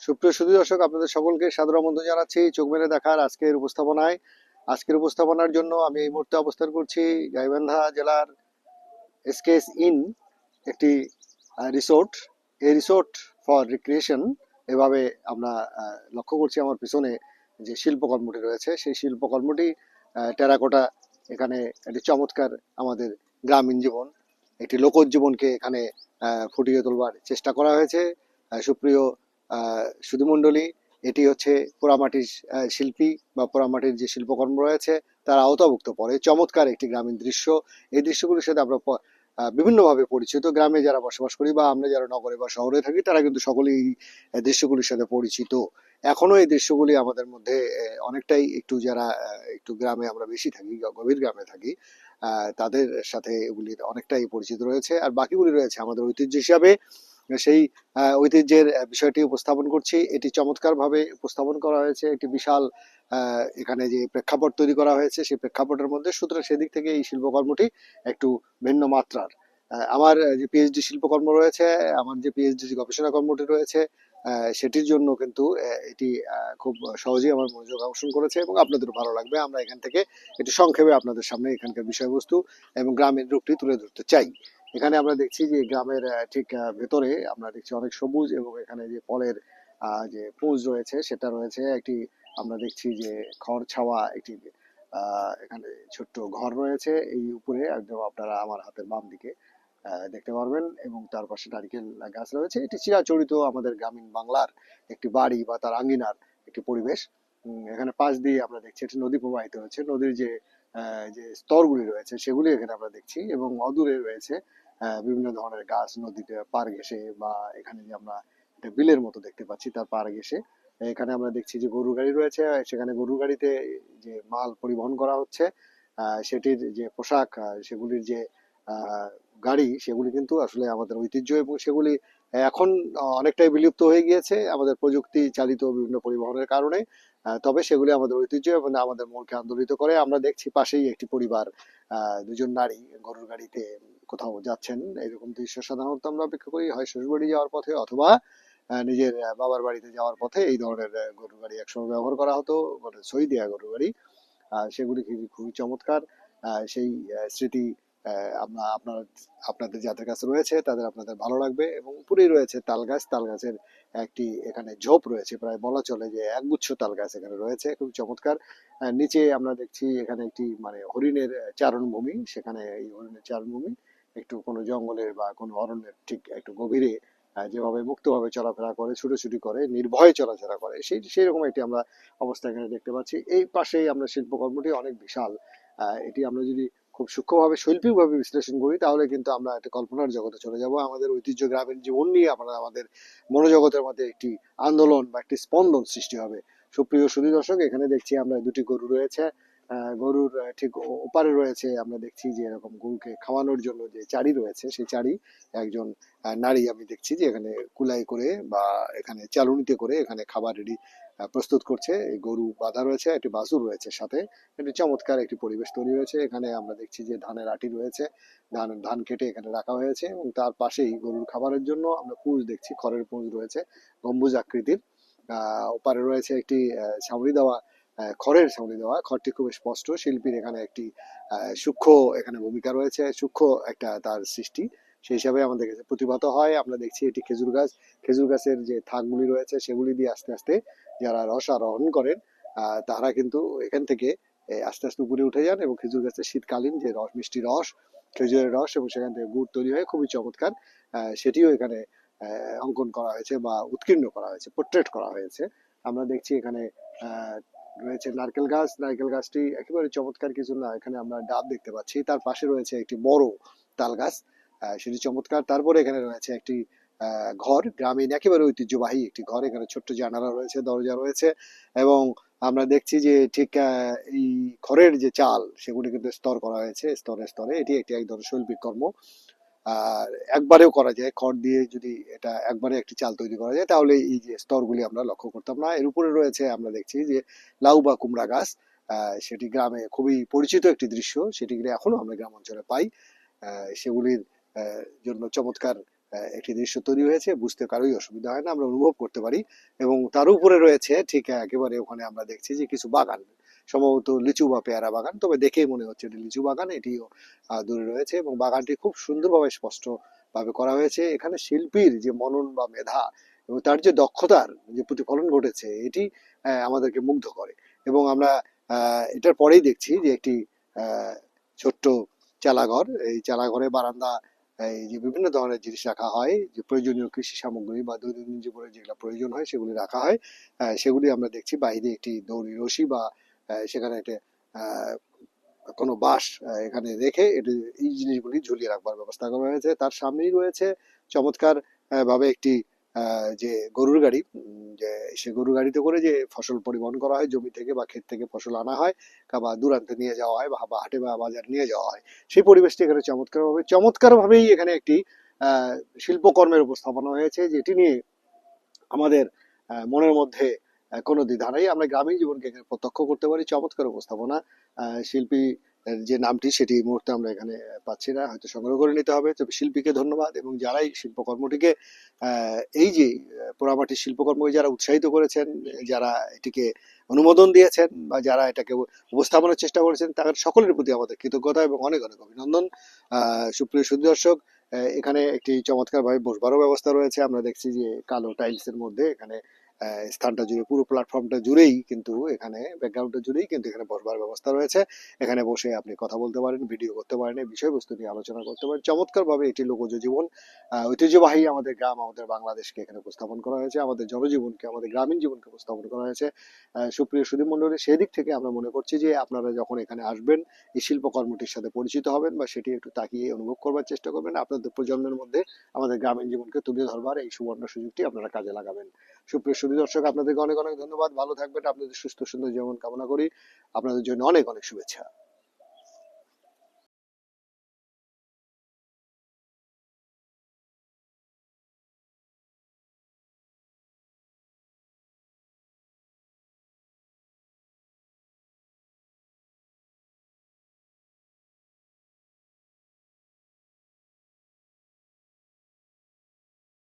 সুপ্রিয় সুধী দর্শক, আপনাদের সকলকে সাদর আমন্ত্রণ জানাচ্ছি চোখ মেলে দেখার আজকের উপস্থাপনায়। আজকের উপস্থাপনার জন্য আমি এই মুহূর্তে অবস্থান করছি গাইবান্ধা জেলার এসকেএস ইন, একটি রিসোর্ট। এই রিসোর্ট ফর রিক্রিয়েশন, এভাবে আমরা লক্ষ্য করছি আমার পিছনে যে শিল্পকর্মটি রয়েছে, সেই শিল্পকর্মটি টেরাকোটা। এখানে একটি চমৎকার আমাদের গ্রামীণ জীবন, একটি লোকজ জীবনকে এখানে ফুটিয়ে তোলবার চেষ্টা করা হয়েছে। সুপ্রিয় সুধীমণ্ডলী, এটি হচ্ছে পোড়ামাটির শিল্পী বা পোড়ামাটির যে শিল্পকর্ম রয়েছে তার আওতাভুক্ত পড়ে চমৎকার একটি গ্রামীণ দৃশ্য। এই দৃশ্যগুলির সাথে আমরা বিভিন্নভাবে পরিচিত। গ্রামে যারা বসবাস করি বা আমরা যারা নগরে বা শহরে থাকি, তারা কিন্তু সকলেই এই দৃশ্যগুলির সাথে পরিচিত। এখনো এই দৃশ্যগুলি আমাদের মধ্যে অনেকটাই, একটু যারা একটু গ্রামে আমরা বেশি থাকি, গভীর গ্রামে থাকি, তাদের সাথে এগুলির অনেকটাই পরিচিত রয়েছে। আর বাকিগুলি রয়েছে আমাদের ঐতিহ্য হিসাবে। সেই ঐতিহ্যের বিষয়টি উপস্থাপন করছি। এটি চমৎকারভাবে উপস্থাপন করা হয়েছে। একটি বিশাল এখানে যে প্রেক্ষাপট তৈরি করা হয়েছে, সেই প্রেক্ষাপটের মধ্যে, সুতরাং সেদিক থেকে এই শিল্পকর্মটি একটু ভিন্ন মাত্রার। আমার যে পিএইচডি শিল্পকর্ম রয়েছে, আমার যে পিএইচডি গবেষণা কর্মটি রয়েছে, সেটির জন্য কিন্তু এটি খুব সহজেই আমার মনোযোগ আকর্ষণ করেছে এবং আপনাদেরও ভালো লাগবে। আমরা এখান থেকে একটু সংক্ষেপে আপনাদের সামনে এখানকার বিষয়বস্তু এবং গ্রামের রূপটি তুলে ধরতে চাই। এখানে আমরা দেখছি যে গ্রামের ঠিক ভেতরে আমরা দেখছি অনেক সবুজ, এবং এখানে যে ফলের যে পুঁজ রয়েছে সেটা রয়েছে একটি। আমরা দেখছি যে খড় ছাওয়া একটি এখানে ছোট্ট ঘর রয়েছে। এই উপরে একদম আপনারা আমার হাতের বাম দিকে দেখতে পারবেন, এবং তার পাশে নারকেল গাছ রয়েছে। এটি চিরাচরিত আমাদের গ্রামীণ বাংলার একটি বাড়ি বা তার আঙ্গিনার একটি পরিবেশ। এখানে পাশ দিয়ে আমরা দেখছি একটি নদী প্রবাহিত হচ্ছে। নদীর যে যে স্তরগুলি রয়েছে সেগুলি এখানে আমরা দেখছি, এবং অদূরে রয়েছে বিভিন্ন ধরনের গাছ নদীতে পার ঘেঁষে, বা এখানে যে আমরা একটা বিলের মতো দেখতে পাচ্ছি তার পার ঘেঁষে। এখানে আমরা দেখছি যে গরুর গাড়ি রয়েছে, সেখানে গরুর গাড়িতে যে মাল পরিবহন করা হচ্ছে, সেটির যে পোশাক, সেগুলির যে আহ, গাড়ি, সেগুলি কিন্তু আসলে আমাদের ঐতিহ্য, এবং সেগুলি এখন অনেকটাই বিলুপ্ত হয়ে গিয়েছে আমাদের প্রযুক্তি চালিত বিভিন্ন পরিবহনের কারণে। তবে সেগুলি আমাদের ঐতিহ্য এবং আমাদের মনকে আন্দোলিত করে। আমরা দেখছি পাশেই একটি পরিবার, দুজন নারী গরুর গাড়িতে কোথাও যাচ্ছেন। এরকম দৃশ্য সাধারণত আমরা অপেক্ষা করি হয় শ্বশুরবাড়ি যাওয়ার পথে, অথবা নিজের বাবার বাড়িতে যাওয়ার পথে। এই ধরনের গরুর গাড়ি একসময় ব্যবহার করা হতো, মানে সই দেয়া গরুর গাড়ি। সেগুলি খুবই চমৎকার। সেই স্মৃতি আমরা আপনাদের যাদের কাছে রয়েছে তাদের আপনাদের ভালো লাগবে। এবং উপরেই রয়েছে তাল গাছ। তাল গাছের একটি এখানে ঝোপ রয়েছে, প্রায় বলা চলে যে একগুচ্ছ তাল গাছ এখানে রয়েছে, খুব চমৎকার। নিচে আমরা দেখছি এখানে একটি মানে হরিণের চারণভূমি। সেখানে এই হরিণের চারণভূমি একটু কোনো জঙ্গলের বা কোনো অরণ্যের ঠিক একটু গভীরে যেভাবে মুক্তভাবে চলাফেরা করে, ছুটোছুটি করে, নির্ভয়ে চলাফেরা করে, সেই রকম একটি আমরা অবস্থা এখানে দেখতে পাচ্ছি। এই পাশেই আমরা শিল্পকর্মটি অনেক বিশাল। এটি আমরা যদি খুব সূক্ষ্মভাবে শৈল্পিকভাবে বিশ্লেষণ করি, তাহলে কিন্তু আমরা একটা কল্পনার জগতে চলে যাব। আমাদের ঐতিহ্য গ্রামের জীবন নিয়ে আমরা আমাদের মনোজগতের মধ্যে একটি আন্দোলন বা একটি স্পন্দন সৃষ্টি হবে। সুপ্রিয় সুধী দর্শক, এখানে দেখছি আমরা দুটি গরু রয়েছে। গরুর ঠিক ওপারে রয়েছে আমরা দেখছি যে এরকম গরুকে খাওয়ানোর জন্য যে চারি রয়েছে, সেই চারি একজন নারী আমি দেখছি যে এখানে কুলাই করে বা এখানে চালুনিতে করে এখানে খাবার রেডি প্রস্তুত করছে। এই গরু বাঁধা রয়েছে, একটি বাছুর রয়েছে সাথে। একটি চমৎকার একটি পরিবেশ তৈরি হয়েছে। এখানে আমরা দেখছি যে ধানের আটি রয়েছে, ধান কেটে এখানে রাখা হয়েছে, এবং তার পাশেই গরুর খাবারের জন্য আমরা পুঁজ দেখছি, খড়ের পুঁজ রয়েছে গম্বুজ আকৃতির। ওপারে রয়েছে একটি ছাউনি দেওয়া, খড়ের ছাউনি দেওয়া। খড়টি খুব স্পষ্ট। শিল্পীর এখানে একটি সূক্ষ্ম এখানে ভূমিকা রয়েছে, সূক্ষ্ম একটা তার সৃষ্টি, সেই হিসাবে আমাদের কাছে প্রতিভাত হয়। আমরা দেখছি এটি খেজুর গাছ। খেজুর গাছের যে থাকগুলি রয়েছে সেগুলি দিয়ে আস্তে আস্তে যারা রস আরোহণ করেন, তারা কিন্তু এখান থেকে আস্তে আস্তে উপরে উঠে যান, এবং খেজুর গাছের শীতকালীন যে রস, মিষ্টি রস, খেজুরের রস, এবং সেখান থেকে গুড় তৈরি হয়, খুবই চমৎকার। সেটিও এখানে অঙ্কন করা হয়েছে বা উৎকীর্ণ করা হয়েছে, পোর্ট্রেট করা হয়েছে। আমরা দেখছি এখানে আহ, রয়েছে নারকেল গাছ। নারকেল গাছটি একেবারে চমৎকার কিছু না, এখানে আমরা ডাব দেখতে পাচ্ছি। তার পাশে রয়েছে একটি বড় তাল গাছ, সেটি চমৎকার। তারপরে এখানে রয়েছে একটি ঘর, গ্রামীণ একেবারে ঐতিহ্যবাহী একটি ঘর। এখানে ছোট্ট জানালা রয়েছে, দরজা রয়েছে, এবং আমরা দেখছি যে ঠিক এই খড়ের যে চাল সেগুলি কিন্তু স্তর করা হয়েছে স্তরে স্তরে। এটি একটি এক ধরনের শৈল্পিক কর্ম। আর একবারেও করা যায়, খড় দিয়ে যদি এটা একবারে একটি চাল তৈরি করা যায়, তাহলে এই যে স্তরগুলি আমরা লক্ষ্য করতাম না। এর উপরে রয়েছে আমরা দেখছি যে লাউ বা কুমড়া গাছ। সেটি গ্রামে খুবই পরিচিত একটি দৃশ্য, সেটি এখনো আমরা গ্রাম অঞ্চলে পাই। সেগুলির জন্য চমৎকার একটি দৃশ্য তৈরি হয়েছে, বুঝতে কারোই অসুবিধা হয় না, আমরা অনুভব করতে পারি। এবং তার উপরে রয়েছে ঠিক একেবারে ওখানে আমরা দেখছি যে কিছু বাগান, সম্ভবত লিচু বা পেয়ারা বাগান, তবে দেখেই মনে হচ্ছে এটি লিচু বাগান, এটিও দূরে রয়েছে এবং বাগানটি খুব সুন্দরভাবে স্পষ্ট ভাবে করা হয়েছে। এখানে শিল্পীর যে মনন বা মেধা এবং তার যে দক্ষতার যে প্রতিফলন ঘটেছে, এটি আমাদেরকে মুগ্ধ করে। এবং আমরা এটার পরেই দেখছি যে একটি আহ, ছোট্ট চালাঘর, এই চালাঘরে বারান্দা, এই যে বিভিন্ন ধরনের জিনিস রাখা হয়, যে প্রয়োজনীয় কৃষি সামগ্রী বা দৈনন্দিন জীবনে যেগুলো প্রয়োজন হয় সেগুলি রাখা হয়, সেগুলি আমরা দেখছি। বাইরে একটি দড়ি রশি বা সেখানে একটা আহ, কোনো বাঁশ এখানে রেখে এই জিনিসগুলি ঝুলিয়ে রাখবার ব্যবস্থা করা হয়েছে। তার সামনেই রয়েছে চমৎকার ভাবে একটি যে গরুর গাড়ি, যে সে গরুর গাড়িতে করে যে ফসল পরিবহন করা হয় জমি থেকে বা ক্ষেত থেকে, ফসল আনা হয় বা দূরান্তে নিয়ে যাওয়া হয় বা হাটে বা বাজারে নিয়ে যাওয়া হয়, সেই পরিবেশটি এখানে চমৎকার ভাবেই এখানে একটি আহ শিল্পকর্মের উপস্থাপনা হয়েছে, যেটি নিয়ে আমাদের মনের মধ্যে কোনো দ্বিধা নেই। আমরা গ্রামীণ জীবনকে এখানে প্রত্যক্ষ করতে পারি। চমৎকার উপস্থাপনা। শিল্পী যে নামটি সেটি এই মুহূর্তে আমরা এখানে পাচ্ছি না, হয়তো সংগ্রহ করে নিতে হবে। তবে শিল্পীকে ধন্যবাদ, এবং যারা এই শিল্পকর্মটিকে এই যে পোড়ামাটির শিল্পকর্মকে যারা উৎসাহিত করেছেন, যারা এটিকে অনুমোদন দিয়েছেন বা যারা এটাকে উপস্থাপনের চেষ্টা করেছেন, তাদের সকলের প্রতি আমাদের কৃতজ্ঞতা এবং অনেক অনেক অভিনন্দন। সুপ্রিয় সুধী দর্শক, এখানে একটি চমৎকার ভাবে বসবারও ব্যবস্থা রয়েছে। আমরা দেখছি যে কালো টাইলস এর মধ্যে এখানে স্থানটা জুড়ে, পুরো প্ল্যাটফর্মটা জুড়েই কিন্তু, এখানে ব্যাকগ্রাউন্ডটা জুড়েই কিন্তু এখানে বসবার ব্যবস্থা রয়েছে। এখানে বসে আপনি কথা বলতে পারেন, ভিডিও করতে পারেন, এই বিষয়বস্তু নিয়ে আলোচনা করতে পারেন। চমৎকার ভাবে এটি লোকজ জীবন, ঐতিহ্যবাহী আমাদের গ্রাম, আমাদের বাংলাদেশকে এখানে উপস্থাপন করা হয়েছে, আমাদের জনজীবনকে, আমাদের গ্রামীণ জীবনকে উপস্থাপন করা হয়েছে। সুপ্রিয় সুধী মণ্ডলী, সেই দিক থেকে আমরা মনে করছি যে আপনারা যখন এখানে আসবেন, এই শিল্পকর্মটির সাথে পরিচিত হবেন বা সেটি একটু তাকিয়ে অনুভব করবার চেষ্টা করবেন, আপনাদের প্রজন্মের মধ্যে আমাদের গ্রামীণ জীবনকে তুলে ধরবার এই সুবর্ণ সুযোগটি আপনারা কাজে লাগাবেন। সুপ্রিয় সুধী দর্শক, আপনাদেরকে অনেক অনেক ধন্যবাদ। ভালো থাকবেন, আপনাদের সুস্থ সুন্দর জীবন কামনা করি। আপনাদের জন্য অনেক অনেক শুভেচ্ছা।